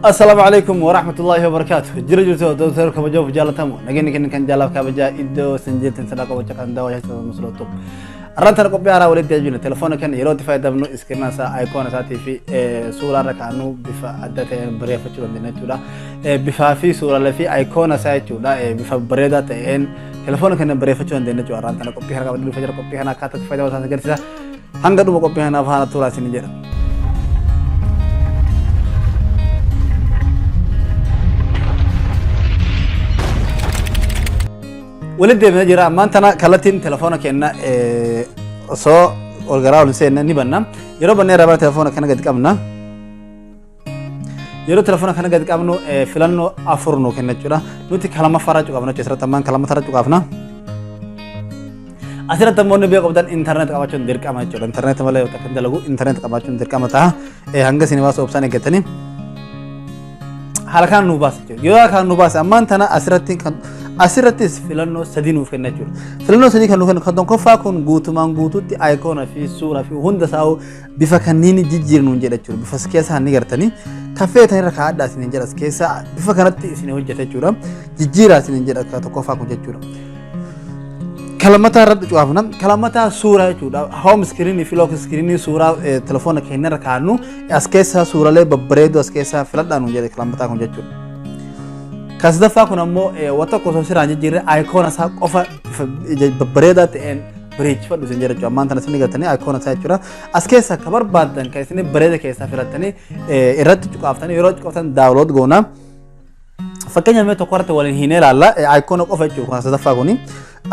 السلام عليكم ورحمة الله وبركاته. جرجو دكتور كبجو جالتامو. نجني كان جالب كبجا إدو سنجت سنلاقو وجهك داو يحسب مسلوتو. أرانتنا كوبي أرا ولد تجون تلفون كان يروت فايدة منو إسكنا سا أيقونة ساتي في صورة ركانو بفا أدته بريء فتشون دينا تودا بفا في صورة لفي أيقونة ساي تودا بفا بريدة تين تلفون كان بريء فتشون دينا جو أرانتنا كوبي أرا ولد فجر كوبي هنا كاتت فايدة وسان كرسا هنگدو كوبي هنا فانا تورا سنجرا. ولد مجرى ما أنتنا كلتين تلفونك إننا صو والجراو لسنا نبنا يرو بني ربع تلفونك كنا قد كمنا يرو تلفونك كنا قد كمنو فلانو أفرنو كنا جرا نوتي كلام فرج وقفنا جسرة تمان كلام فرج وقفنا أسرة تمون بيا قبضان إنترنت كابتشون دير كام هجر إنترنت ولا يوتكن دلقو إنترنت كابتشون دير كام تاه هنگا سينماس أوبسانه كتني حالكان نوباس يوه كان نوباس أمان تنا asirrattis filannoo sadii nuuf kenna jechuudha. Filannoo sadii kan nuuf kennu kan tokkoffaa kun guutumaan guutuutti ayikoonaa fi suuraa fi hunda isaa bifa kanniin jijjiirnu jedha jechuudha. Bifa keessaa ni gartanii kaffeetan irra kaa'adhaa isin jedha keessaa bifa kanatti isin hojjeta jechuudha. Jijjiiraa isin jedha kan tokkoffaa kun jechuudha. Kalamataa irratti cufaafna kalamataa suuraa jechuudha. Home screen fi lock screen suuraa telefoona keenya irra kaa'annu as keessaa suuraalee babbareedoo as keessaa filadhaa nu jedha kalamataa kun jechuudha. Kasdafa kun ammoo wata koso siraan jijjiirre ayikoona isaa qofa babbareedaa ta'een bareechifadhu isin jedha jechuudha. Ammaan tana isin gatanii ayikoona isaa jechuudha. As keessa akka barbaadan kan isin bareeda keessaa filattanii irratti cuqaaftanii yeroo cuqaaftan daawulood goona. Fakkeenyaaf mee tokko irratti waliin hin ilaalla ayikoona qofa jechuudha kasdafa kuni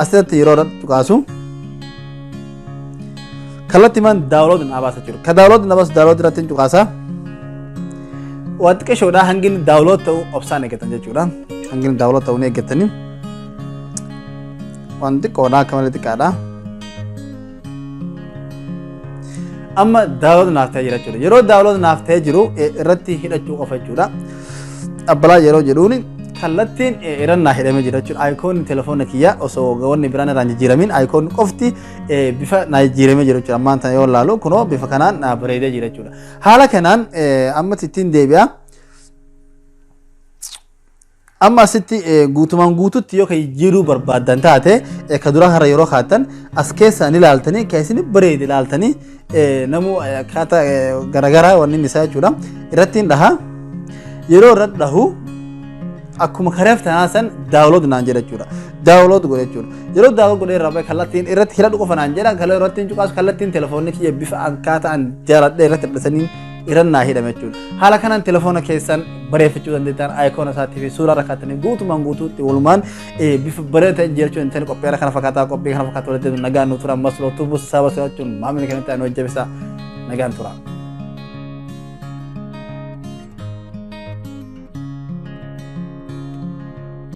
asirratti yeroo irratti cuqaasu kallattii man daawulood hin abaasa jechuudha. Ka daawulood hin abaasu daawulood irratti hin cuqaasa. Wanti keessa hangin daawulood ta'uu obsaan eeggatan jechuudha. Hangin daawulood ta'uu ni eeggatanii. Wanti qoodhaa akka malee xiqqaadha. Amma daawulood naaf ta'ee jira jechuudha. Yeroo daawulood naaf ta'ee jiru irratti hidhachuu qofa jechuudha. Abbalaa yeroo jedhuun kallattiin irrannaa hidhamee jira jechuudha. Ayikoonni telefoona kiyyaa osoo wanni biraan irraan jijjiiramin ayikoonni qofti bifa naa jijjiiramee jira jechuudha. Ammaan tana yoo ilaalu kunoo bifa kanaan naa bareedee jira jechuudha. Haala kanaan amma ittiin deebi'a. Amma asitti guutumaan guututti yoo jijjiiruu barbaadan taate ka dura hara yeroo kaatan as keessa ni ilaaltanii keessi bareede ilaaltanii namuu akkaataa garaagaraa wanni isaa jechuudha. Irratti hin dhaha yeroo irratti dhahu akkuma kareef tanaasan daawulood naan jedha jechuudha. Daawulood godhe jechuudha. Yeroo daawulood godhe irraa bahe kallattiin irratti hidhadhu qofa naan jedha kallattiin irratti hin cuqaasu kallattiin telefoonni kiyya bifa akkaataan jaaladhee irratti hidhatanii irrannaa hidhame jechuudha. Haala kanaan telefoona keessan bareeffachuu dandeettan ayikoona isaatii fi suuraa rakkaatanii guutumaan guutuutti walumaan bifa bareedaa jechuun intani qophii kana fakkaataa qophii kana fakkaatu walitti nagaan nu tura masloo tubbus sababa jechuun maamilli kanatti ani hojjebisa nagaan tura.